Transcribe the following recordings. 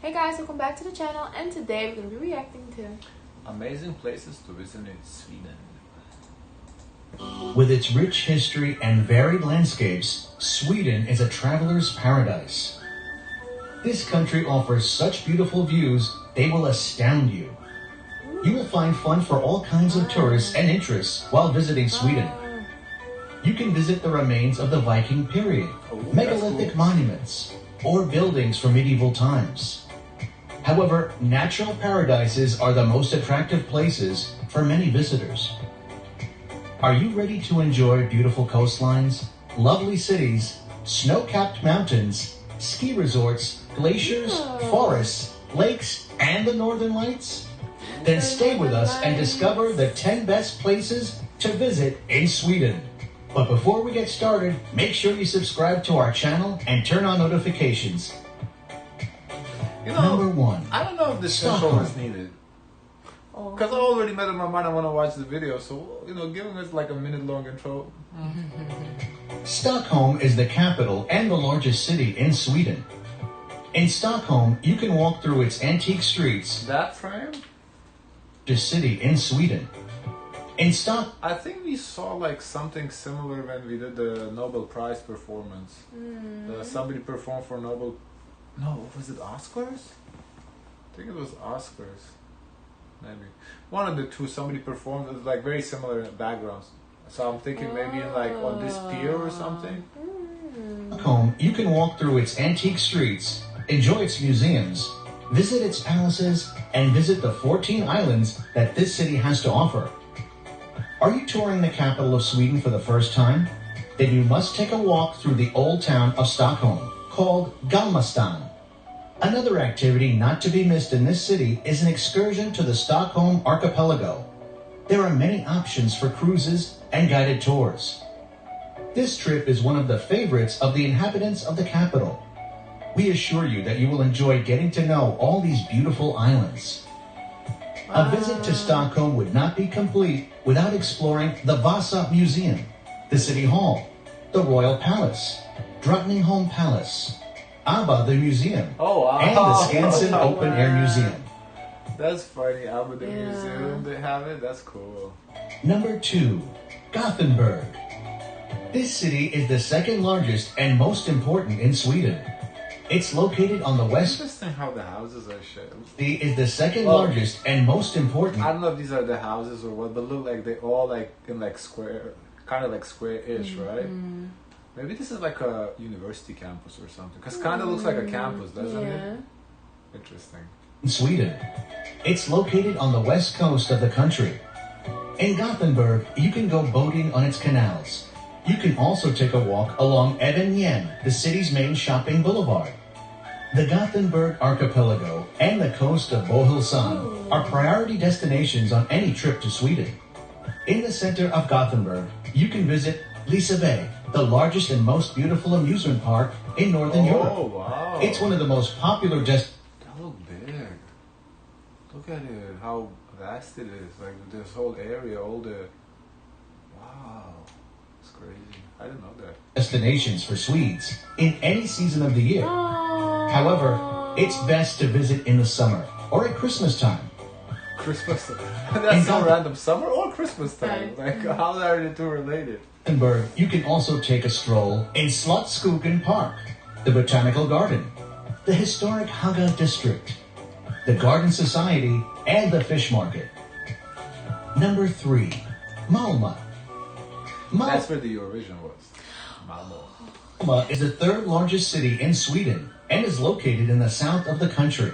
Hey guys, welcome back to the channel, and today we're going to be reacting to amazing places to visit in Sweden. With its rich history and varied landscapes, Sweden is a traveler's paradise. This country offers such beautiful views, they will astound you. You will find fun for all kinds of tourists and interests while visiting Sweden. You can visit the remains of the Viking period, megalithic monuments, or buildings from medieval times. However, natural paradises are the most attractive places for many visitors. Are you ready to enjoy beautiful coastlines, lovely cities, snow-capped mountains, ski resorts, glaciers, forests, lakes, and the Northern Lights? Then stay with us and discover the 10 best places to visit in Sweden. But before we get started, make sure you subscribe to our channel and turn on notifications. You know, Number 1. I don't know if this intro is needed. Because I already made up my mind I want to watch the video, so, giving us like a minute-long intro. Stockholm is the capital and the largest city in Sweden. In Stockholm, you can walk through its antique streets. That frame? The city in Sweden. I think we saw like something similar when we did the Nobel Prize performance. Somebody performed for Nobel... No, was it Oscars? I think it was Oscars. Maybe. One of the two, somebody performed. It was like very similar backgrounds. So I'm thinking maybe in like on this pier or something. Stockholm, you can walk through its antique streets, enjoy its museums, visit its palaces, and visit the 14 islands that this city has to offer. Are you touring the capital of Sweden for the first time? Then you must take a walk through the old town of Stockholm, called Galmastan. Another activity not to be missed in this city is an excursion to the Stockholm archipelago. There are many options for cruises and guided tours. This trip is one of the favorites of the inhabitants of the capital. We assure you that you will enjoy getting to know all these beautiful islands. A visit to Stockholm would not be complete without exploring the Vasa Museum, the City Hall, the Royal Palace, Drottningholm Palace, ABBA the Museum, and the Skansen Open Air Museum. That's funny, ABBA the Museum, they have it? That's cool. Number 2. Gothenburg. This city is the second largest and most important in Sweden. It's located on the west. Interesting how the houses are shaped. It is the second largest and most important. I don't know if these are the houses or what, but look like they all like in like square, kind of like square-ish, right? Maybe this is like a university campus or something. Because kind of looks like a campus, doesn't it? Interesting. In Sweden. It's located on the west coast of the country. In Gothenburg, you can go boating on its canals. You can also take a walk along Evenyen, the city's main shopping boulevard. The Gothenburg archipelago and the coast of Bohuslan are priority destinations on any trip to Sweden. In the center of Gothenburg, you can visit Liseberg, the largest and most beautiful amusement park in Northern Europe. Wow. It's one of the most popular That look big. Look at it, how vast it is. Like this whole area, all the... Wow. It's crazy. I didn't know that. Destinations for Swedes in any season of the year. However, it's best to visit in the summer or at Christmas time. Christmas time. That's so random. Summer or Christmas time? Like, how are the two related? In Gothenburg, you can also take a stroll in Slottsskogen Park, the Botanical Garden, the historic Haga District, the Garden Society, and the Fish Market. Number 3. Malm. That's where the Eurovision was. Malm is the third largest city in Sweden and is located in the south of the country.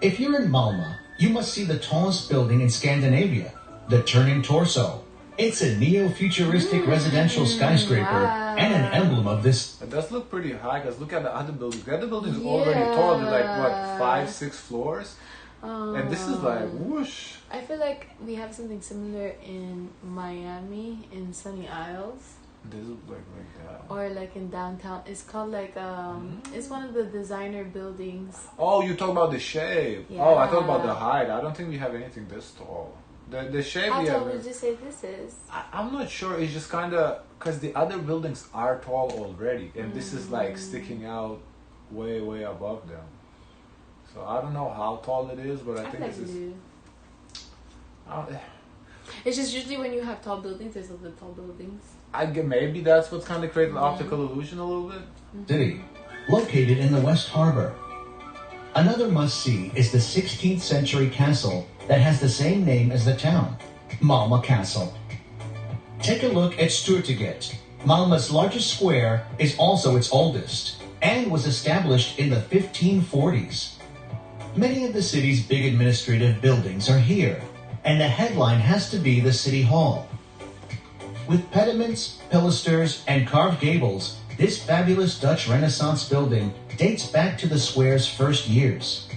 If you're in Malm, you must see the tallest building in Scandinavia, the Turning Torso. It's a neo-futuristic residential skyscraper and an emblem of this. It does look pretty high, because look at the other buildings. The other buildings are already tall. They're like, what, 5, 6 floors? And this is like, whoosh. I feel like we have something similar in Miami, in Sunny Isles. This look like that. Or like in downtown. It's called like, it's one of the designer buildings. Oh, you talk about the shape. Yeah. Oh, I thought about the height. I don't think we have anything this tall. The shape How we tall have... would you say this is? I'm not sure. It's just kind of... Because the other buildings are tall already. And this is like sticking out way, way above them. So I don't know how tall it is, but I think like this is. it. It's just usually when you have tall buildings, there's other tall buildings. I get maybe that's what's kind of created the optical illusion a little bit. City, located in the West Harbor. Another must-see is the 16th century castle that has the same name as the town, Malm Castle. Take a look at Stortinget. Malmö's largest square is also its oldest and was established in the 1540s. Many of the city's big administrative buildings are here, and the headline has to be the City Hall. With pediments, pilasters, and carved gables, this fabulous Dutch Renaissance building dates back to the square's first years.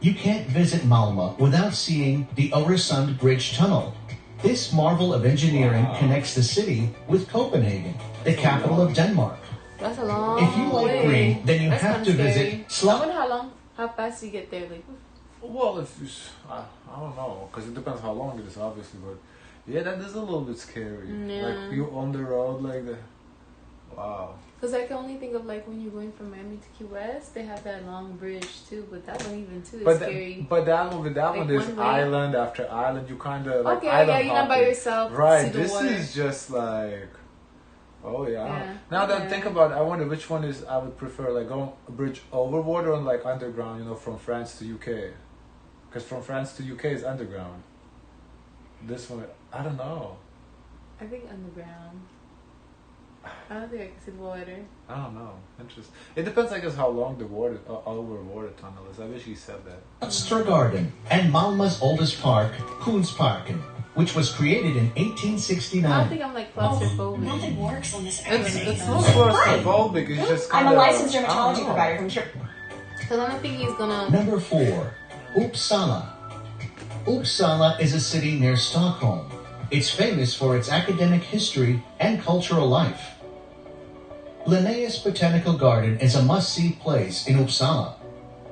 You can't visit Malmö without seeing the Oresund Bridge tunnel. This marvel of engineering connects the city with Copenhagen, the capital of Denmark. That's a long If you like way. green, then you That's have kinda to scary. visit I wonder how fast you get there. Like, Well, if you, I don't know, because it depends how long it is, obviously. But yeah, that is a little bit scary. Yeah. Like you on the road, like the. Wow. because I can only think of like when you're going from Miami to Key West, they have that long bridge too. But that one even too is scary. But that one, with that Like one, there's one way. island after island. You kind of like Okay, island yeah, you're not by hopping. yourself. Right. See the This water. is just like. Oh yeah. Yeah, Now that I okay. think about it, I wonder which one is I would prefer, like going a bridge over water or like underground. You know, from France to UK. Because from France to UK is underground. This one, I don't know. I think underground. I don't think I can see the water. I don't know. Interesting. It depends, I guess, how long the water over water tunnel is. I wish he said that. Strögarden and Malmö's oldest park, Kungsparken, which was created in 1869. I think I'm like claustrophobic. Nothing works on this It's everything. not claustrophobic. It's just I'm kind a of. licensed dermatology provider from Because I don't think he's gonna. Number 4, Upsala. Upsala is a city near Stockholm. It's famous for its academic history and cultural life. Linnaeus Botanical Garden is a must-see place in Uppsala.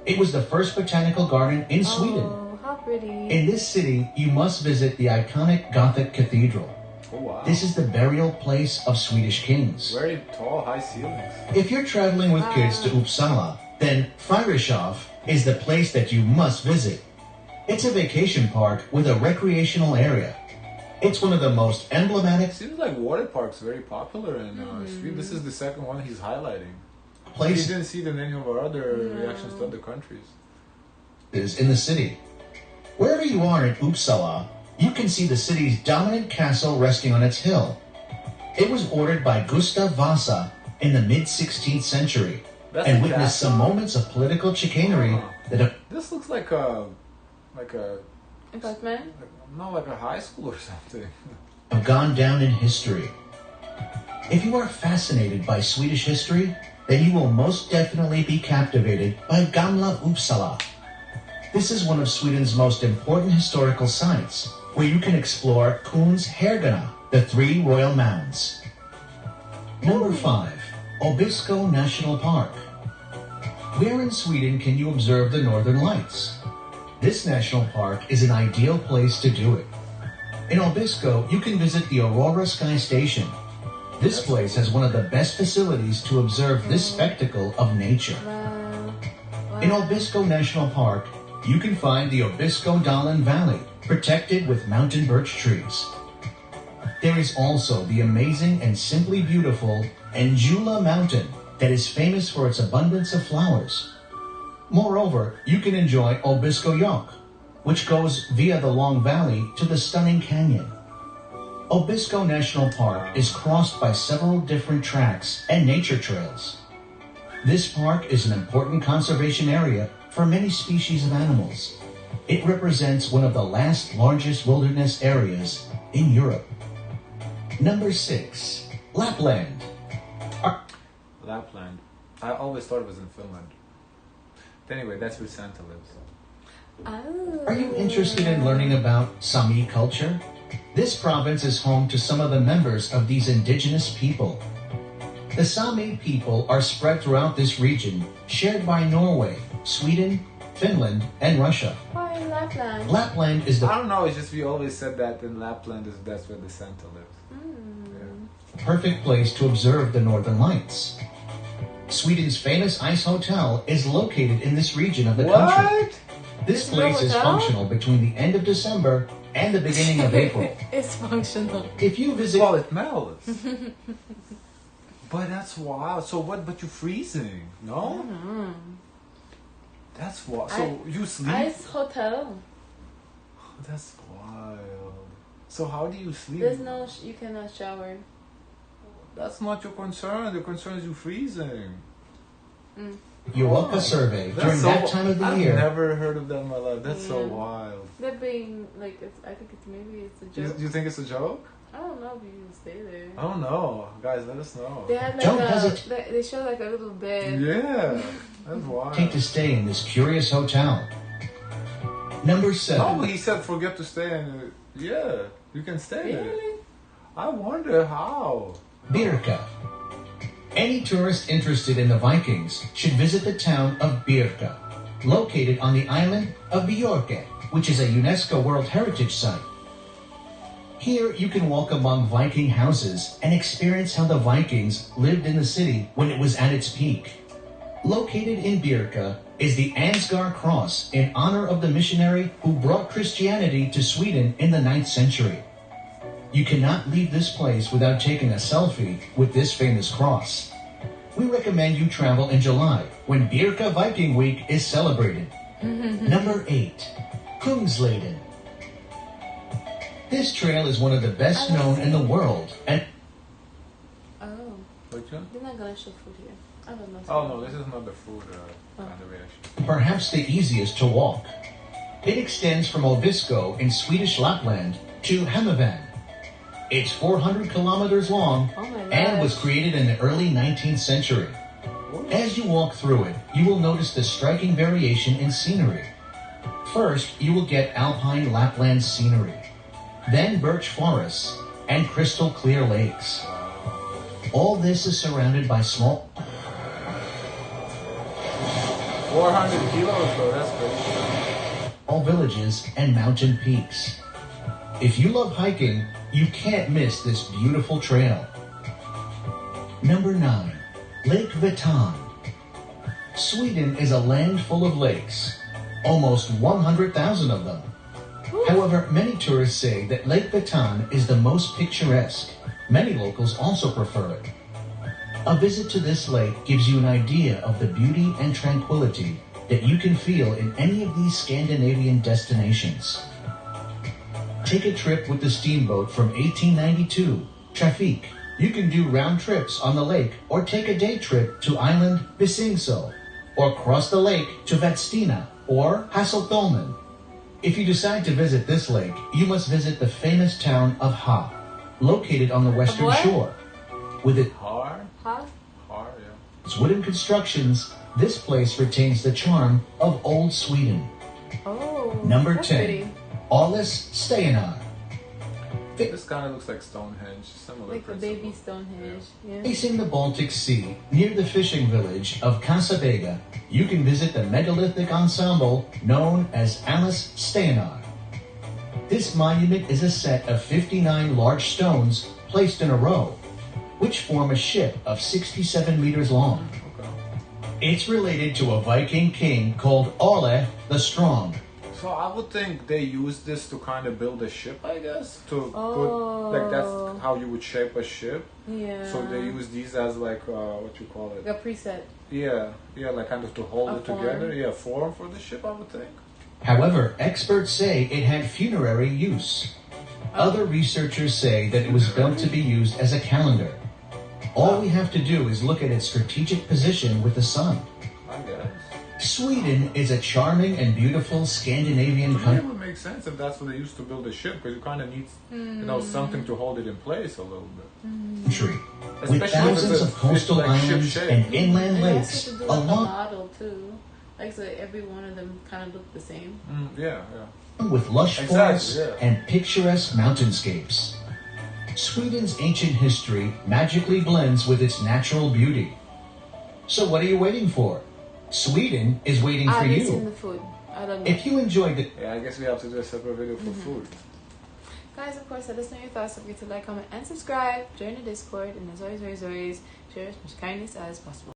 It was the first botanical garden in Sweden. Oh, how pretty. In this city, you must visit the iconic Gothic cathedral. Oh, wow. This is the burial place of Swedish kings. Very tall, high ceilings. If you're traveling with kids to Uppsala, then Fyrishov is the place that you must visit. It's a vacation park with a recreational area. It's one of the most emblematic Seems like water parks very popular in Sweden. This is the second one he's highlighting. He places didn't see the name of our other reactions to other countries. in the city. Wherever you are in Uppsala, you can see the city's dominant castle resting on its hill. It was ordered by Gustav Vasa in the mid-16th century That's and a witnessed castle? some moments of political chicanery that have This looks like a Apartment? no, like a high school or something. have gone down in history. If you are fascinated by Swedish history, then you will most definitely be captivated by Gamla Uppsala. This is one of Sweden's most important historical sites, where you can explore Kun's Härgarna, the 3 royal mounds. Number 5, Obiso National Park. Where in Sweden can you observe the Northern Lights? This national park is an ideal place to do it. In Obiso, you can visit the Aurora Sky Station. This place has one of the best facilities to observe this spectacle of nature. Wow. In Obiso National Park, you can find the Obisko-Dalen Valley, protected with mountain birch trees. There is also the amazing and simply beautiful Njula Mountain that is famous for its abundance of flowers. Moreover, you can enjoy Obisko Yok, which goes via the long valley to the stunning canyon. Obiso National Park is crossed by several different tracks and nature trails. This park is an important conservation area for many species of animals. It represents one of the last largest wilderness areas in Europe. Number 6, Lapland. Lapland. I always thought it was in Finland. Anyway, that's where Santa lives. Oh. Are you interested in learning about Sami culture? This province is home to some of the members of these indigenous people. The Sami people are spread throughout this region, shared by Norway, Sweden, Finland, and Russia. Why in Lapland? Lapland is I the don't know, it's just we always said that in Lapland that's where the Santa lives. Mm. perfect place to observe the Northern Lights. Sweden's famous ice hotel is located in this region of the country. What? This place is functional between the end of December and the beginning of April. It's functional. If you visit... Well, it melts. But that's wild. So what? But you're freezing, no? Mm-hmm. That's wild. So you sleep? Ice hotel. That's wild. So how do you sleep? There's no, you cannot shower. That's not your concern. The concern is you freezing. Mm. Europa survey That's during that time of the year. I've never heard of that in my life. That's so wild. They're being like, I think it's maybe it's a joke. You think it's a joke? I don't know if you can stay there. I don't know. Guys, let us know. They had like they show like a little bed. Yeah, that's wild. Take to stay in this curious hotel. Number 7. No, he said forget to stay in. Yeah, you can stay there. Really? I wonder how. Beerka. Any tourist interested in the Vikings should visit the town of Beerka, located on the island of Beerka, which is a UNESCO World Heritage Site. Here you can walk among Viking houses and experience how the Vikings lived in the city when it was at its peak. Located in Beerka is the Ansgar Cross in honor of the missionary who brought Christianity to Sweden in the 9th century. You cannot leave this place without taking a selfie with this famous cross. We recommend you travel in July when Beerka Viking Week is celebrated. Number 8. Kungsleden. This trail is one of the best known in the world and... Oh. Which one? They're not gonna show food here. I don't know. Oh no, this is not the food kind of reaction. perhaps the easiest to walk. It extends from Obiso in Swedish Lapland to Hemavan. It's 400 kilometers long and was created in the early 19th century. As you walk through it, you will notice the striking variation in scenery. First, you will get alpine Lapland scenery, then birch forests and crystal clear lakes. All this is surrounded by small 400 kilos though, that's crazy. All villages and mountain peaks. If you love hiking, you can't miss this beautiful trail. Number 9. Lake Vättern. Sweden is a land full of lakes, almost 100,000 of them. However, many tourists say that Lake Vättern is the most picturesque. Many locals also prefer it. A visit to this lake gives you an idea of the beauty and tranquility that you can feel in any of these Scandinavian destinations. Take a trip with the steamboat from 1892, Trafik. You can do round trips on the lake or take a day trip to island Visingsö or cross the lake to Vadstena or Hasselholmen. If you decide to visit this lake, you must visit the famous town of Ha, located on the western shore. With its wooden constructions, this place retains the charm of old Sweden. Number 10. Pretty. Åles Stenar. This kind of looks like Stonehenge, similar Like a principle. baby Stonehenge. Yeah. Facing the Baltic Sea, near the fishing village of Kasabega, you can visit the megalithic ensemble known as Åles Stenar. This monument is a set of 59 large stones placed in a row, which form a ship of 67 meters long. It's related to a Viking king called Ole the Strong. So I would think they use this to kind of build a ship, I guess. To put, like, that's how you would shape a ship. Yeah. So they use these as like, what you call it? A preset. Yeah, like kind of to hold it form. together. Yeah, form for the ship, I would think. However, experts say it had funerary use. Other researchers say that it was built to be used as a calendar. All we have to do is look at its strategic position with the sun. I guess. Sweden is a charming and beautiful Scandinavian It country. would make sense if that's what they used to build a ship, because you kind of need, something to hold it in place a little bit. With thousands of coastal like islands ship-shaped. and inland And lakes they also do like a along model too. Like so every one of them kind of look the same. Yeah. with lush Exactly, forests yeah. and picturesque mountainscapes. Sweden's ancient history magically blends with its natural beauty. So what are you waiting for? Sweden is waiting for I've seen you. the food. I don't know. If you enjoyed it, Yeah, I guess we have to do a separate video for food. Guys, of course, let us know your thoughts. Don't forget to like, comment, and subscribe. Join the Discord. And as always, share as much kindness as possible.